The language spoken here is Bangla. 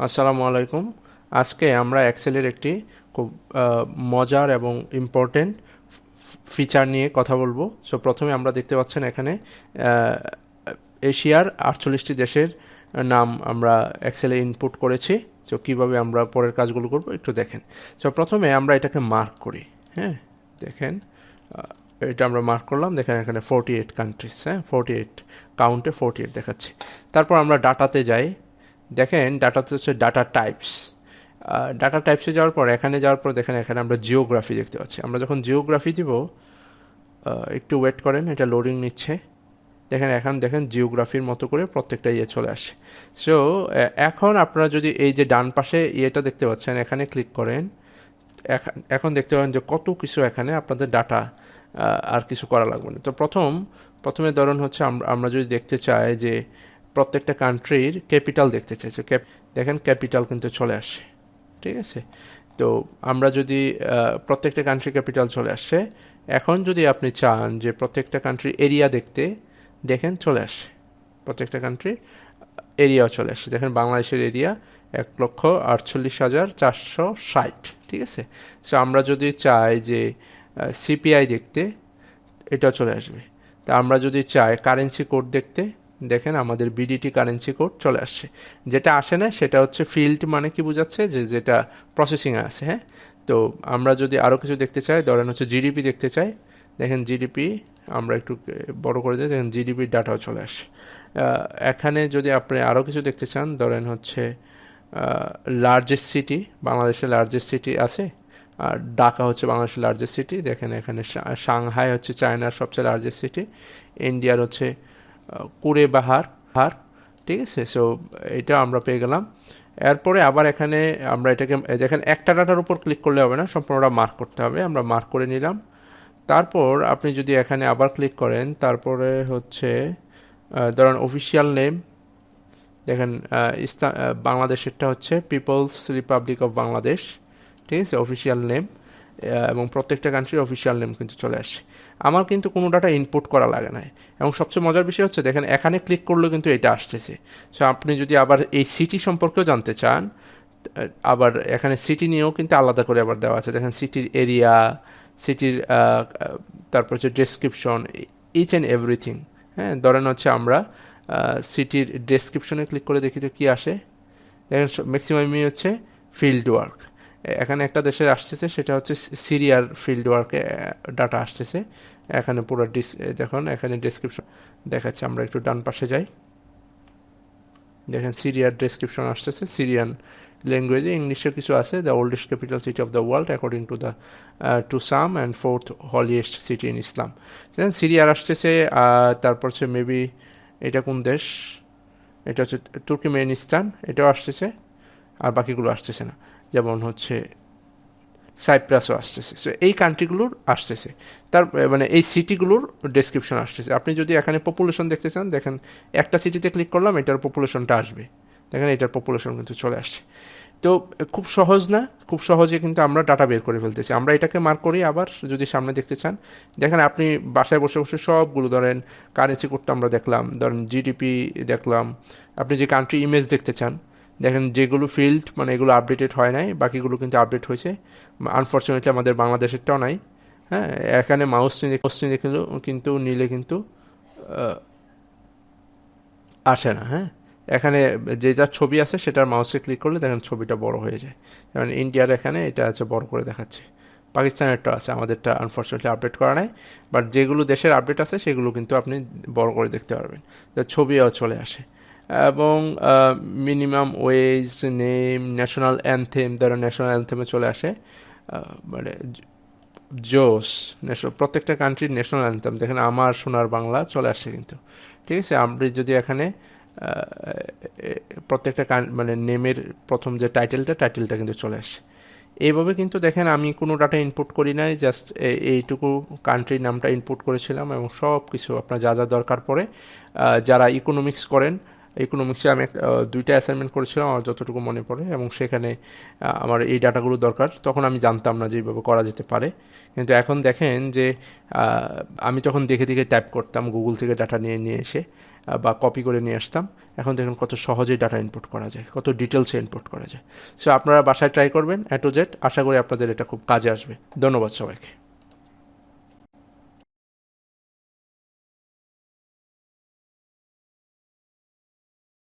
আসসালামু আলাইকুম। আজকে আমরা এক্সেলের একটি খুব মজার এবং ইম্পর্টেন্ট ফিচার নিয়ে কথা বলবো। সো প্রথমে আমরা দেখতে পাচ্ছেন এখানে এশিয়ার 48টি দেশের নাম আমরা এক্সেলে ইনপুট করেছি। সো কীভাবে আমরা পরের কাজগুলো করব একটু দেখেন। সো প্রথমে আমরা এটাকে মার্ক করি। হ্যাঁ, দেখেন এটা আমরা মার্ক করলাম। দেখেন এখানে 48 কান্ট্রিজ, 48 কাউন্টে 48 দেখাচ্ছে। তারপর আমরা ডাটাতে যাই। দেখেন ডাটাতে হচ্ছে ডাটা টাইপস। ডাটা টাইপসে যাওয়ার পর দেখেন এখানে আমরা জিওগ্রাফি দেখতে পাচ্ছি। আমরা যখন জিওগ্রাফি দিব, একটু ওয়েট করেন, এটা লোডিং নিচ্ছে। দেখেন জিওগ্রাফির মতো করে প্রত্যেকটা চলে আসে। সো এখন আপনারা যদি এই যে ডান পাশে ইয়েটা দেখতে পাচ্ছেন, এখানে ক্লিক করেন, এখন দেখতে পাবেন যে কত কিছু এখানে আপনাদের ডাটা, আর কিছু করা লাগবে না। তো প্রথমে ধরুন হচ্ছে আমরা যদি দেখতে চাই যে প্রত্যেকটা কান্ট্রির ক্যাপিটাল দেখতে চাই, দেখেন ক্যাপিটাল কিন্তু চলে আসে। ঠিক আছে, তো আমরা যদি প্রত্যেকটা কান্ট্রি ক্যাপিটাল চলে আসে। এখন যদি আপনি চান যে প্রত্যেকটা কান্ট্রির এরিয়া দেখতে, দেখেন চলে আসে, প্রত্যেকটা কান্ট্রির এরিয়াও চলে আসে। দেখেন বাংলাদেশের এরিয়া 1,48,460। ঠিক আছে, সো আমরা যদি চাই যে সিপিআই দেখতে, এটাও চলে আসবে। তা আমরা যদি চাই কারেন্সি কোড দেখতে, দেখেন আমাদের বিডিটি কারেন্সি কোড চলে আসছে। যেটা আসে না সেটা হচ্ছে ফিল্ড, মানে কি বোঝাচ্ছে যে যেটা প্রসেসিংয়ে আছে। হ্যাঁ, তো আমরা যদি আরও কিছু দেখতে চাই, ধরেন হচ্ছে জিডিপি দেখতে চাই, দেখেন জিডিপি আমরা একটু বড় করে দিই, দেখেন জিডিপির ডাটাও চলে আসে। এখানে যদি আপনি আরও কিছু দেখতে চান, ধরেন হচ্ছে লার্জেস্ট সিটি, বাংলাদেশের লার্জেস্ট সিটি আছে, আর ঢাকা হচ্ছে বাংলাদেশের লার্জেস্ট সিটি। দেখেন এখানে সাংহাই হচ্ছে চায়নার সবচেয়ে লার্জেস্ট সিটি, ইন্ডিয়ার হচ্ছে কুরেবাহার। ঠিক আছে, সো এটা আমরা পেয়ে গেলাম। এরপরে আবার এখানে আমরা এটাকে দেখেন একটা ডাটার উপর ক্লিক করলে হবে না, সম্পূর্ণটা মার্ক করতে হবে। আমরা মার্ক করে নিলাম। তারপর আপনি যদি এখানে আবার ক্লিক করেন, তারপরে হচ্ছে ধরেন অফিসিয়াল নেম, দেখেন বাংলাদেশেরটা হচ্ছে পিপলস রিপাবলিক অফ বাংলাদেশ। ঠিক আছে, অফিসিয়াল নেম, এবং প্রত্যেকটা কান্ট্রির অফিসিয়াল নেম কিন্তু চলে আসে। আমার কিন্তু কোনো ডাটা ইনপুট করা লাগে না। এবং সবচেয়ে মজার বিষয় হচ্ছে দেখেন এখানে ক্লিক করলেও কিন্তু এটা আসতেছে। সো আপনি যদি আবার এই সিটি সম্পর্কেও জানতে চান, আবার এখানে সিটি নিয়েও কিন্তু আলাদা করে আবার দেওয়া আছে। দেখেন সিটির এরিয়া, সিটির তারপর হচ্ছে ডেসক্রিপশন, ইচ অ্যান্ড এভরিথিং। হ্যাঁ, ধরেন হচ্ছে আমরা সিটির ডেসক্রিপশনে ক্লিক করে দেখি তো কী আসে। দেখেন ম্যাক্সিমামই হচ্ছে ফিল্ড ওয়ার্ক। এখানে একটা দেশের আসতেছে, সেটা হচ্ছে সিরিয়ার ফিল্ড ওয়ার্কে ডাটা আসতেছে। এখানে পুরো দেখুন এখানে ডেসক্রিপশন দেখাচ্ছে। আমরা একটু ডান পাশে যাই, দেখেন সিরিয়ার ডেসক্রিপশন আসতেছে। সিরিয়ান ল্যাঙ্গুয়েজে ইংলিশের কিছু আছে। The oldest capital city of the world according to some and fourth holiest city in Islam. দেখেন সিরিয়ার আসতেছে। তারপর হচ্ছে মেবি এটা কোন দেশ, এটা হচ্ছে তুর্কমেনিস্তান, এটাও আসতেছে। আর বাকিগুলো আসতেছে না, যেমন হচ্ছে সাইপ্রাসও আসতেছে। সো এই কান্ট্রিগুলোর আসতেছে, তার মানে এই সিটিগুলোর ডেসক্রিপশন আসতেছে। আপনি যদি এখানে পপুলেশন দেখতে চান, দেখেন একটা সিটিতে ক্লিক করলাম, এটার পপুলেশনটা আসবে। দেখেন এটার পপুলেশন কিন্তু চলে আসছে। তো খুব সহজ না, খুব সহজে কিন্তু আমরা ডাটা বের করে ফেলতেছি। আমরা এটাকে মার্ক করি। আবার যদি সামনে দেখতে চান, দেখেন আপনি বাসায় বসে বসে সবগুলো, ধরেন কারেন্সি কোডটা আমরা দেখলাম, ধরেন জিডিপি দেখলাম। আপনি যে কান্ট্রি ইমেজ দেখতে চান, দেখেন যেগুলো ফিল্ড মানে এগুলো আপডেটেড হয় নাই, বাকিগুলো কিন্তু আপডেট হয়েছে। আনফর্চুনেটলি আমাদের বাংলাদেশেরটাও নাই। হ্যাঁ, এখানে মাউস নিলে কিন্তু নিলে কিন্তু আসে না। হ্যাঁ, এখানে যে যার ছবি আছে সেটার মাউসে ক্লিক করলে দেখেন ছবিটা বড় হয়ে যায়। যেমন ইন্ডিয়ার এখানে এটা আছে, বড় করে দেখাচ্ছে। পাকিস্তানেরটা আছে, আমাদেরটা আনফর্চুনেটলি আপডেট করা নাই। বাট যেগুলো দেশের আপডেট আছে সেগুলো কিন্তু আপনি বড় করে দেখতে পারবেন, ছবিও চলে আসে। এবং minimum wedge, name, national anthem, ধরো ন্যাশনাল অ্যানথেমে চলে আসে। মানে জোস, প্রত্যেকটা কান্ট্রির ন্যাশনাল অ্যানথেম দেখেন আমার সোনার বাংলা চলে আসে কিন্তু। ঠিক আছে, আপনি যদি এখানে প্রত্যেকটা মানে নেমের প্রথম যে টাইটেলটা কিন্তু চলে আসে। এইভাবে কিন্তু দেখেন আমি কোনো ডাটা ইনপুট করি নাই, জাস্ট এইটুকু কান্ট্রির নামটা ইনপুট করেছিলাম এবং সব কিছু আপনার যা যা দরকার পড়ে, যারা ইকোনমিক্স করেন ইকোনমিক্সে আমি দুইটা অ্যাসাইনমেন্ট করেছিলাম আমার যতটুকু মনে পড়ে, এবং সেখানে আমার এই ডাটাগুলো দরকার। তখন আমি জানতাম না যে এইভাবে করা যেতে পারে, কিন্তু এখন দেখেন যে আমি তখন দেখে দেখে টাইপ করতাম, গুগল থেকে ডাটা নিয়ে নিয়ে এসে বা কপি করে নিয়ে আসতাম। এখন দেখেন কত সহজেই ডাটা ইনপুট করা যায়, কত ডিটেলসে ইনপুট করা যায়। সো আপনারা বাসায় ট্রাই করবেন A to Z, আশা করি আপনাদের এটা খুব কাজে আসবে। ধন্যবাদ সবাইকে।